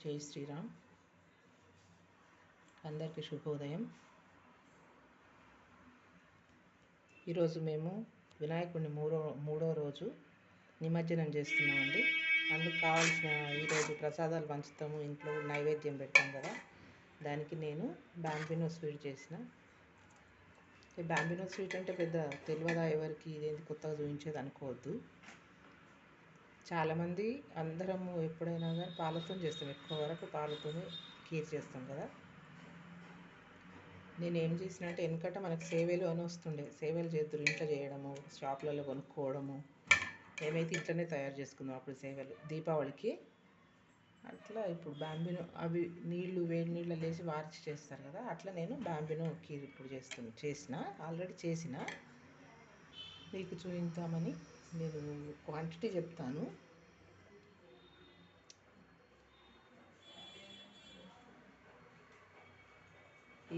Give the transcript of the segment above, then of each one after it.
జై శ్రీరామ్. అందరికీ శుభోదయం. ఈరోజు మేము వినాయకుడిని మూడో రోజు నిమజ్జనం చేస్తున్నామండి. అందుకు కావాల్సిన ఈరోజు ప్రసాదాలు పంచుతాము, ఇంట్లో నైవేద్యం పెట్టాం కదా, దానికి నేను బ్యాంబినో స్వీట్ చేసిన. బ్యాంబినో స్వీట్ అంటే పెద్ద తెలియదా ఎవరికి, ఇదేంటి కొత్తగా చూపించేది అనుకోవద్దు. చాలామంది అందరము ఎప్పుడైనా కానీ పాలతో చేస్తాం, ఎక్కువ వరకు పాలతోనే కీర్ చేస్తాం కదా. నేను ఏం చేసిన అంటే, వెనకట మనకు సేవేలు అని వస్తుండే, సేవేలు చేద్దరు ఇంట్లో చేయడము, షాపులలో కొనుక్కోవడము, మేమైతే ఇంట్లోనే తయారు చేసుకుందాం అప్పుడు సేవేలు దీపావళికి. అట్లా ఇప్పుడు బ్యాంబినో అవి వేడి నీళ్ళు వేసి వార్చి చేస్తారు కదా, అట్లా నేను బ్యాంబినో కీర్ ఇప్పుడు ఆల్రెడీ చేసిన మీకు చూపిద్దామని. నేను క్వాంటిటీ చెప్తాను.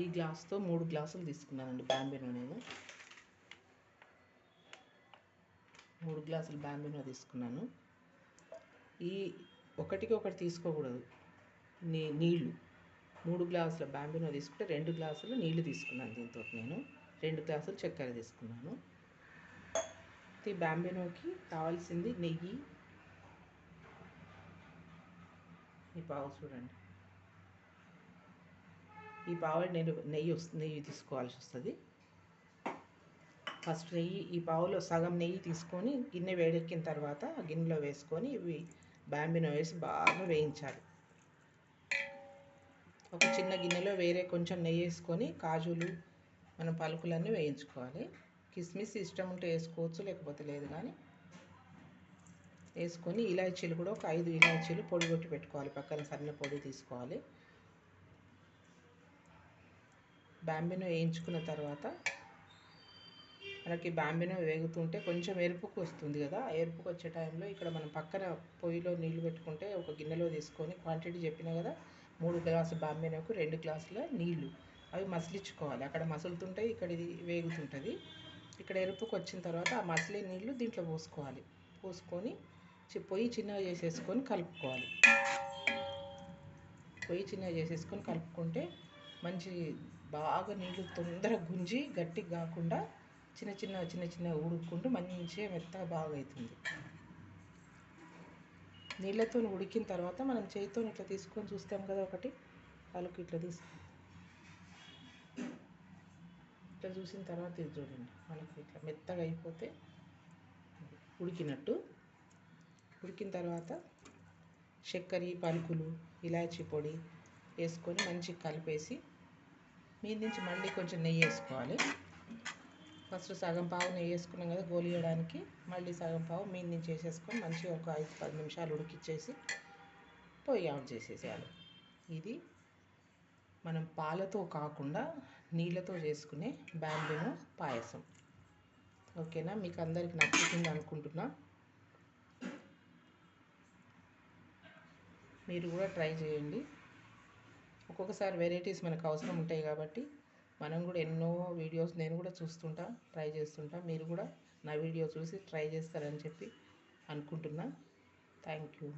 ఈ గ్లాస్తో 3 గ్లాసులు తీసుకున్నానండి బ్యాంబినో. నేను 3 గ్లాసులు బ్యాంబినో తీసుకున్నాను. ఈ ఒకటికి ఒకటి తీసుకోకూడదు, నీళ్ళు 3 గ్లాసుల బ్యాంబినో తీసుకుంటే 2 గ్లాసులు నీళ్లు తీసుకున్నాను. దీంతో నేను 2 గ్లాసులు చక్కెర తీసుకున్నాను. ఈ బ్యాంబినోకి కావాల్సింది నెయ్యి. ఈ పావు చూడండి, ఈ పావు నెయ్యి తీసుకోవాల్సి వస్తుంది. ఫస్ట్ ఈ పావులో సగం నెయ్యి తీసుకొని గిన్నె వేడెక్కిన తర్వాత ఆ గిన్నెలో వేసుకొని ఇవి బ్యాంబినో వేసి బాగా వేయించాలి. ఒక చిన్న గిన్నెలో వేరే కొంచెం నెయ్యి వేసుకొని కాజులు మనం పలుకులన్నీ వేయించుకోవాలి. కిస్మిస్ ఇష్టం ఉంటే వేసుకోవచ్చు, లేకపోతే లేదు. కానీ వేసుకొని ఇలాచీలు కూడా ఒక 5 ఇలాచీలు పొడి కొట్టి పెట్టుకోవాలి, పక్కన సన్న పొడి తీసుకోవాలి. బ్యాంబినో వేయించుకున్న తర్వాత మనకి బ్యాంబినో వేగుతుంటే కొంచెం ఎరుపుకు వస్తుంది కదా, ఎరుపుకు వచ్చే టైంలో ఇక్కడ మనం పక్కన పొయ్యిలో నీళ్ళు పెట్టుకుంటే ఒక గిన్నెలో తీసుకొని, క్వాంటిటీ చెప్పినా కదా, 3 గ్లాసుల బ్యాంబినోకు 2 గ్లాసుల నీళ్ళు, అవి మసిలించుకోవాలి. అక్కడ మసులుతుంటాయి, ఇక్కడ ఇది వేగుతుంటుంది. ఇక్కడ ఎరుపుకు వచ్చిన తర్వాత ఆ మసిలే నీళ్ళు దీంట్లో పోసుకొని పొయ్యి చిన్నగా చేసేసుకొని కలుపుకోవాలి. పొయ్యి చిన్నగా చేసేసుకొని కలుపుకుంటే మంచి బాగా నీళ్ళు తొందరగా గుంజి గట్టిగా కాకుండా చిన్న చిన్న ఉడుక్కుంటూ మంచిగా మెత్తగా బాగా అవుతుంది. నీళ్ళతో ఉడికిన తర్వాత మనం చేతితో ఇట్లా తీసుకొని చూస్తాం కదా, ఒకటి పలుకు ఇట్లా ఇట్లా చూసిన తర్వాత ఇది చూడండి, మనకి ఇట్లా మెత్తగా అయిపోతే ఉడికినట్టు. ఉడికిన తర్వాత చక్కెర, పలుకులు, ఇలాచీ పొడి వేసుకొని మంచిగా కలిపేసి మీద నుంచి మళ్ళీ కొంచెం నెయ్యి వేసుకోవాలి. ఫస్ట్ సగం పావు నెయ్యి వేసుకున్నాం కదా గోలియడానికి, మళ్ళీ సగం పావు మీద నుంచి వేసేసుకొని మంచిగా ఒక 5-10 నిమిషాలు ఉడికిచ్చేసి పొయ్యి ఆఫ్ చేసేసేయాలి. ఇది మనం పాలతో కాకుండా నీళ్ళతో చేసుకునే బ్యాంబినో పాయసం. ఓకేనా, మీకు అందరికి నచ్చుతుంది అనుకుంటున్నా. మీరు కూడా ట్రై చేయండి. ఒక్కొక్కసారి వెరైటీస్ మనకు అవసరం ఉంటాయి కాబట్టి మనం కూడా ఎన్నో వీడియోస్ నేను కూడా చూస్తుంటా, ట్రై చేస్తుంటా. మీరు కూడా నా వీడియో చూసి ట్రై చేస్తారని చెప్పి అనుకుంటున్నా. Thank you.